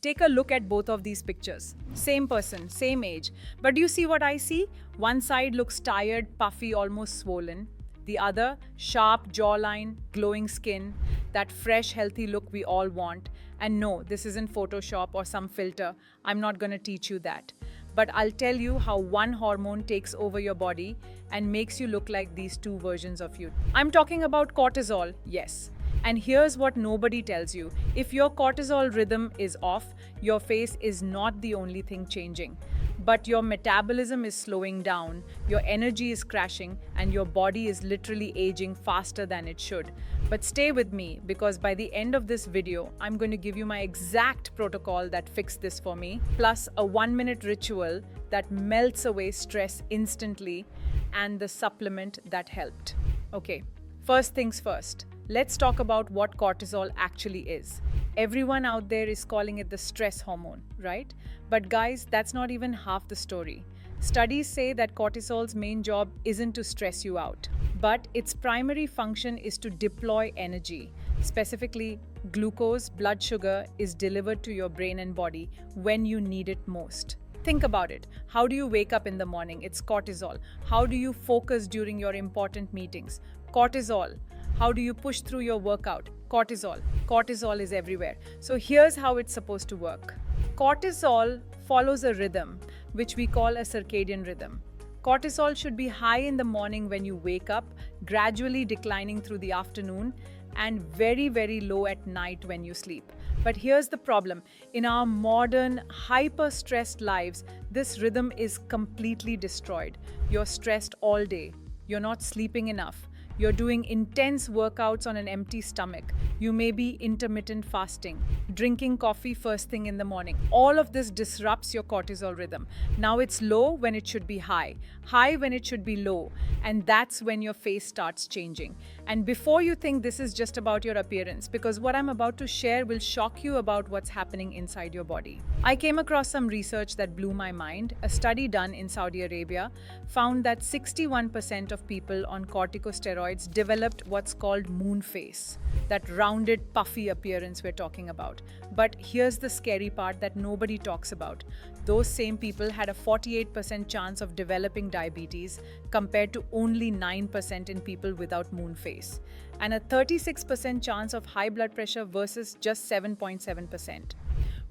Take a look at both of these pictures. Same person, same age. But do you see what I see? One side looks tired, puffy, almost swollen. The other, sharp jawline, glowing skin, that fresh, healthy look we all want. And no, this isn't Photoshop or some filter. I'm not gonna teach you that. But I'll tell you how one hormone takes over your body and makes you look like these two versions of you. I'm talking about cortisol, yes. And here's what nobody tells you. If your cortisol rhythm is off, your face is not the only thing changing. But your metabolism is slowing down, your energy is crashing, and your body is literally aging faster than it should. But stay with me, because by the end of this video, I'm going to give you my exact protocol that fixed this for me, plus a 1-minute ritual that melts away stress instantly, and the supplement that helped. Okay, first things first. Let's talk about what cortisol actually is. Everyone out there is calling it the stress hormone, right? But guys, that's not even half the story. Studies say that cortisol's main job isn't to stress you out, but its primary function is to deploy energy. Specifically, glucose, blood sugar, is delivered to your brain and body when you need it most. Think about it. How do you wake up in the morning? It's cortisol. How do you focus during your important meetings? Cortisol. How do you push through your workout? Cortisol. Cortisol is everywhere. So here's how it's supposed to work. Cortisol follows a rhythm, which we call a circadian rhythm. Cortisol should be high in the morning when you wake up, gradually declining through the afternoon, and very, very low at night when you sleep. But here's the problem. In our modern, hyper-stressed lives, this rhythm is completely destroyed. You're stressed all day. You're not sleeping enough. You're doing intense workouts on an empty stomach. You may be intermittent fasting, drinking coffee first thing in the morning. All of this disrupts your cortisol rhythm. Now it's low when it should be high, high when it should be low, and that's when your face starts changing. And before you think this is just about your appearance, because what I'm about to share will shock you about what's happening inside your body. I came across some research that blew my mind. A study done in Saudi Arabia found that 61% of people on corticosteroids developed what's called moon face, that rounded, puffy appearance we're talking about. But here's the scary part that nobody talks about. Those same people had a 48% chance of developing diabetes compared to only 9% in people without moon face, and a 36% chance of high blood pressure versus just 7.7%.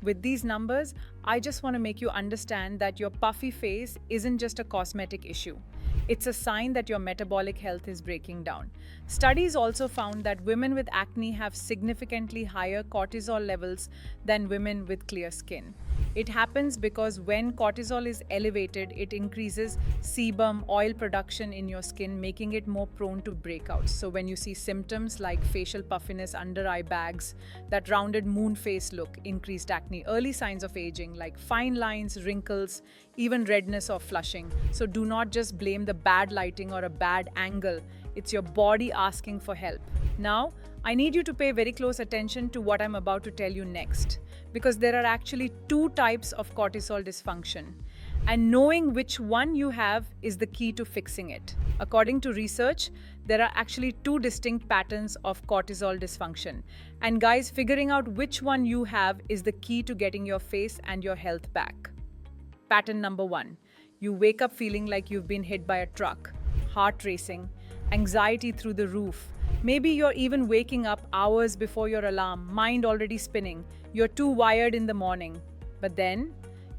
With these numbers, I just want to make you understand that your puffy face isn't just a cosmetic issue. It's a sign that your metabolic health is breaking down. Studies also found that women with acne have significantly higher cortisol levels than women with clear skin. It happens because when cortisol is elevated, it increases sebum, oil production in your skin, making it more prone to breakouts. So when you see symptoms like facial puffiness, under eye bags, that rounded moon face look, increased acne, early signs of aging like fine lines, wrinkles, even redness or flushing. So do not just blame the bad lighting or a bad angle. It's your body asking for help. Now, I need you to pay very close attention to what I'm about to tell you next, because there are actually two types of cortisol dysfunction, and knowing which one you have is the key to fixing it. According to research, there are actually two distinct patterns of cortisol dysfunction. And guys, figuring out which one you have is the key to getting your face and your health back. Pattern number 1. You wake up feeling like you've been hit by a truck, heart racing, anxiety through the roof. Maybe you're even waking up hours before your alarm, mind already spinning. You're too wired in the morning. But then,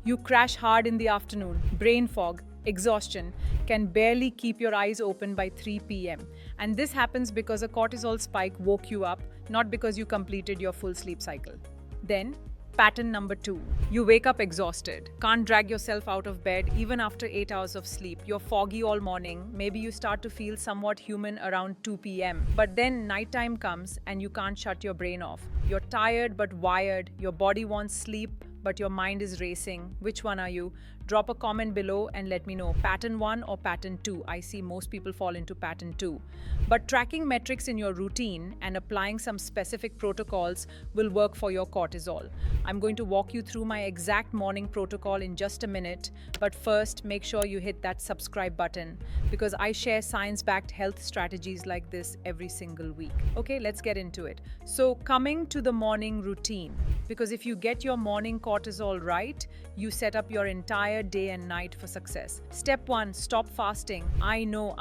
you crash hard in the afternoon. Brain fog, exhaustion, can barely keep your eyes open by 3 p.m. And this happens because a cortisol spike woke you up, not because you completed your full sleep cycle. Then, pattern number 2. You wake up exhausted, can't drag yourself out of bed even after 8 hours of sleep. You're foggy all morning. Maybe you start to feel somewhat human around 2 p.m. But then nighttime comes and you can't shut your brain off. You're tired but wired. Your body wants sleep, but your mind is racing. Which one are you? Drop a comment below and let me know pattern 1 or pattern 2. I see most people fall into pattern 2. But tracking metrics in your routine and applying some specific protocols will work for your cortisol. I'm going to walk you through my exact morning protocol in just a minute, but first make sure you hit that subscribe button because I share science-backed health strategies like this every single week. Okay, let's get into it. So coming to the morning routine, because if you get your morning cortisol right, you set up your entire day and night for success. Step 1, stop fasting. I know,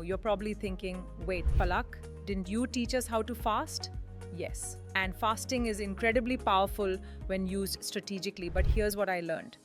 you're probably thinking, wait, Palak, didn't you teach us how to fast? Yes, and fasting is incredibly powerful when used strategically, but here's what I learned.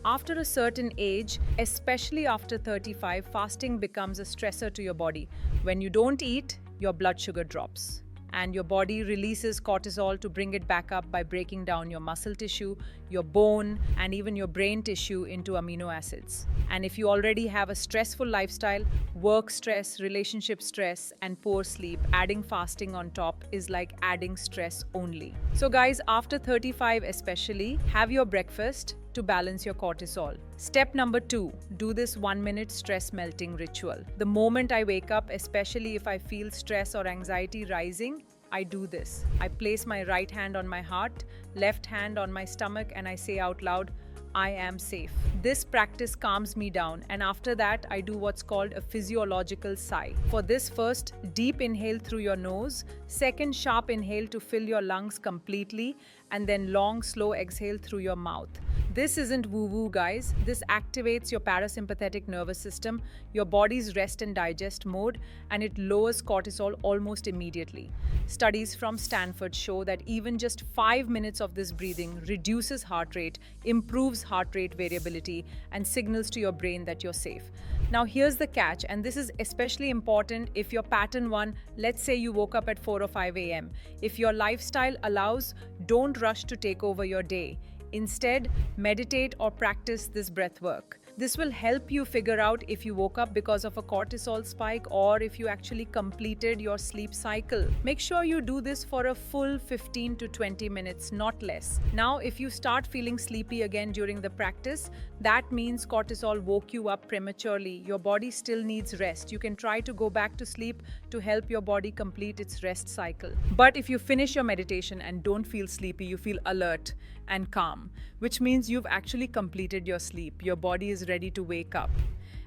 After a certain age, especially after 35, fasting becomes a stressor to your body. When you don't eat, your blood sugar drops, and your body releases cortisol to bring it back up by breaking down your muscle tissue, your bone, and even your brain tissue into amino acids. And if you already have a stressful lifestyle, work stress, relationship stress, and poor sleep, adding fasting on top is like adding stress only. So guys, after 35 especially, have your breakfast to balance your cortisol. Step number 2, do this 1-minute stress melting ritual. The moment I wake up, especially if I feel stress or anxiety rising, I do this. I place my right hand on my heart, left hand on my stomach, and I say out loud, I am safe. This practice calms me down, and after that, I do what's called a physiological sigh. For this, first, deep inhale through your nose, second, sharp inhale to fill your lungs completely, and then long, slow exhale through your mouth. This isn't woo-woo, guys. This activates your parasympathetic nervous system, your body's rest and digest mode, and it lowers cortisol almost immediately. Studies from Stanford show that even just 5 minutes of this breathing reduces heart rate, improves heart rate variability, and signals to your brain that you're safe. Now here's the catch, and this is especially important if you're pattern 1, let's say you woke up at 4 or 5 a.m. If your lifestyle allows, don't rush to take over your day. Instead, meditate or practice this breath work. This will help you figure out if you woke up because of a cortisol spike or if you actually completed your sleep cycle. Make sure you do this for a full 15 to 20 minutes, not less. Now, if you start feeling sleepy again during the practice, that means cortisol woke you up prematurely. Your body still needs rest. You can try to go back to sleep to help your body complete its rest cycle. But if you finish your meditation and don't feel sleepy, you feel alert and calm, which means you've actually completed your sleep. Your body is ready to wake up.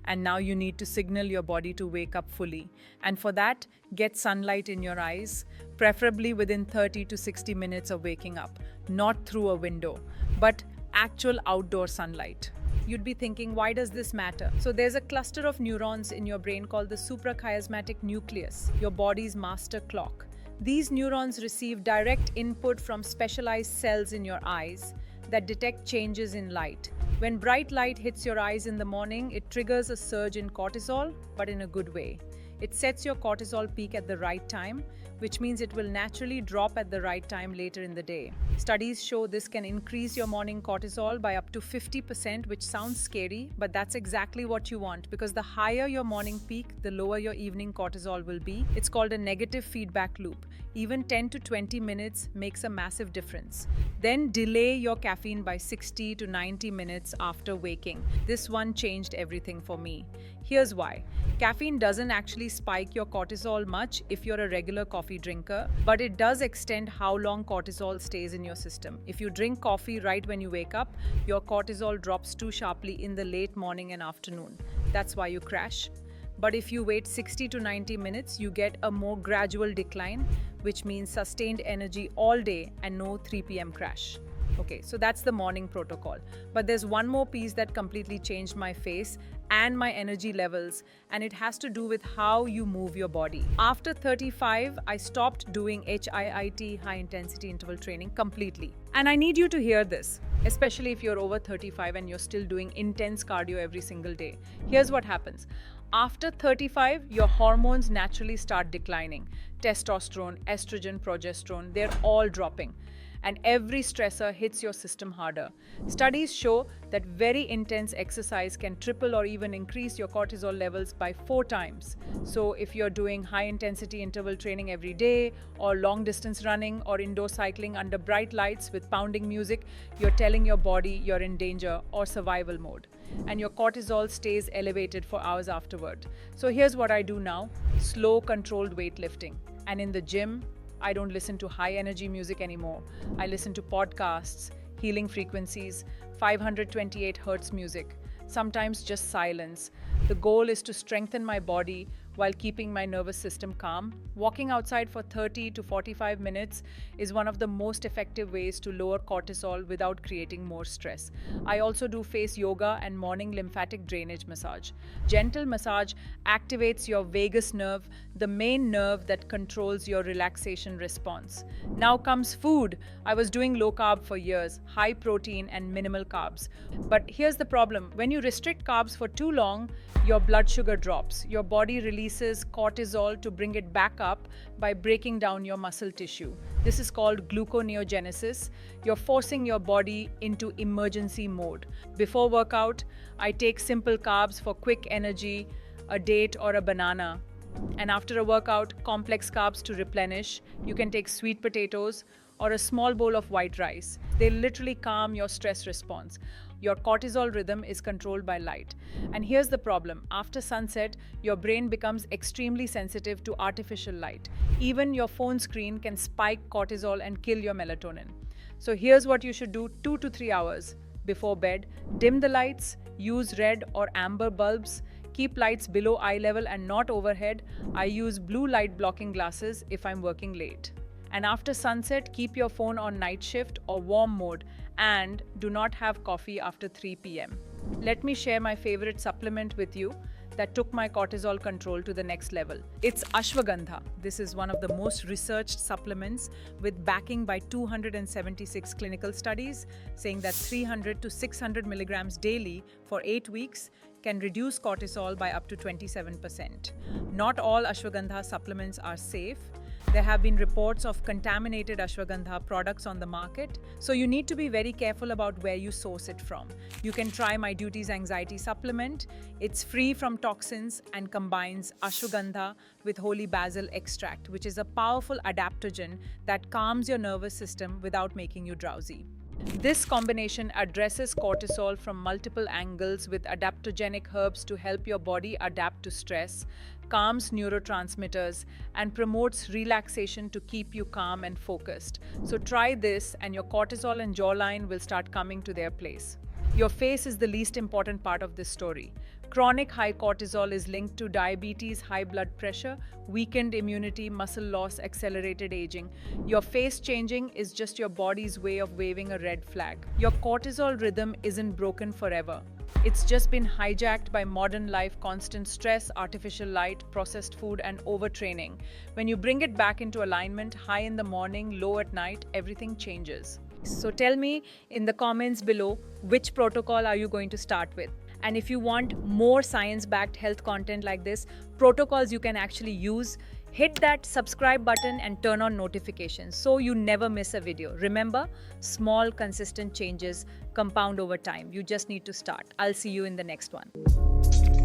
And now you need to signal your body to wake up fully. And for that, get sunlight in your eyes, preferably within 30 to 60 minutes of waking up, not through a window, but actual outdoor sunlight. You'd be thinking, why does this matter? So there's a cluster of neurons in your brain called the suprachiasmatic nucleus, your body's master clock. These neurons receive direct input from specialized cells in your eyes that detect changes in light. When bright light hits your eyes in the morning, it triggers a surge in cortisol, but in a good way. It sets your cortisol peak at the right time, which means it will naturally drop at the right time later in the day. Studies show this can increase your morning cortisol by up to 50%, which sounds scary, but that's exactly what you want because the higher your morning peak, the lower your evening cortisol will be. It's called a negative feedback loop. Even 10 to 20 minutes makes a massive difference. Then delay your caffeine by 60 to 90 minutes after waking. This one changed everything for me. Here's why. Caffeine doesn't actually spike your cortisol much if you're a regular coffee drinker, but it does extend how long cortisol stays in your system. If you drink coffee right when you wake up, your cortisol drops too sharply in the late morning and afternoon. That's why you crash. But if you wait 60 to 90 minutes, you get a more gradual decline, which means sustained energy all day and no 3 p.m. crash. Okay, so that's the morning protocol. But there's one more piece that completely changed my face and my energy levels, and it has to do with how you move your body. After 35, I stopped doing HIIT, high intensity interval training, completely. And I need you to hear this, especially if you're over 35 and you're still doing intense cardio every single day. Here's what happens. After 35, your hormones naturally start declining. Testosterone, estrogen, progesterone, they're all dropping. and every stressor hits your system harder. Studies show that very intense exercise can triple or even increase your cortisol levels by 4 times. So, if you're doing high intensity interval training every day, or long distance running, or indoor cycling under bright lights with pounding music, you're telling your body you're in danger or survival mode. And your cortisol stays elevated for hours afterward. So, here's what I do now: slow, controlled weightlifting. And in the gym, I don't listen to high energy music anymore. I listen to podcasts, healing frequencies, 528 hertz music, sometimes just silence. The goal is to strengthen my body while keeping my nervous system calm. Walking outside for 30 to 45 minutes is one of the most effective ways to lower cortisol without creating more stress. I also do face yoga and morning lymphatic drainage massage. Gentle massage activates your vagus nerve, the main nerve that controls your relaxation response. Now comes food. I was doing low carb for years, high protein and minimal carbs. But here's the problem: when you restrict carbs for too long, your blood sugar drops. Your body releases cortisol to bring it back up by breaking down your muscle tissue. This is called gluconeogenesis. You're forcing your body into emergency mode. Before workout, I take simple carbs for quick energy, a date or a banana. And after a workout, complex carbs to replenish. You can take sweet potatoes or a small bowl of white rice. They literally calm your stress response. Your cortisol rhythm is controlled by light. And here's the problem: after sunset, your brain becomes extremely sensitive to artificial light. Even your phone screen can spike cortisol and kill your melatonin. So here's what you should do: 2 to 3 hours before bed, dim the lights, use red or amber bulbs, keep lights below eye level and not overhead. I use blue light blocking glasses if I'm working late. And after sunset, keep your phone on night shift or warm mode, and do not have coffee after 3 p.m. Let me share my favorite supplement with you that took my cortisol control to the next level. It's ashwagandha. This is one of the most researched supplements with backing by 276 clinical studies saying that 300 to 600 milligrams daily for 8 weeks can reduce cortisol by up to 27%. Not all ashwagandha supplements are safe. There have been reports of contaminated ashwagandha products on the market, so you need to be very careful about where you source it from. You can try My Duties Anxiety Supplement. It's free from toxins and combines ashwagandha with holy basil extract, which is a powerful adaptogen that calms your nervous system without making you drowsy. This combination addresses cortisol from multiple angles with adaptogenic herbs to help your body adapt to stress, calms neurotransmitters, and promotes relaxation to keep you calm and focused. So try this and your cortisol and jawline will start coming to their place. Your face is the least important part of this story. Chronic high cortisol is linked to diabetes, high blood pressure, weakened immunity, muscle loss, accelerated aging. Your face changing is just your body's way of waving a red flag. Your cortisol rhythm isn't broken forever. It's just been hijacked by modern life, constant stress, artificial light, processed food, and overtraining. When you bring it back into alignment, high in the morning, low at night, everything changes. So tell me in the comments below, which protocol are you going to start with? And if you want more science-backed health content like this, protocols you can actually use, hit that subscribe button and turn on notifications so you never miss a video. Remember, small, consistent changes compound over time. You just need to start. I'll see you in the next one.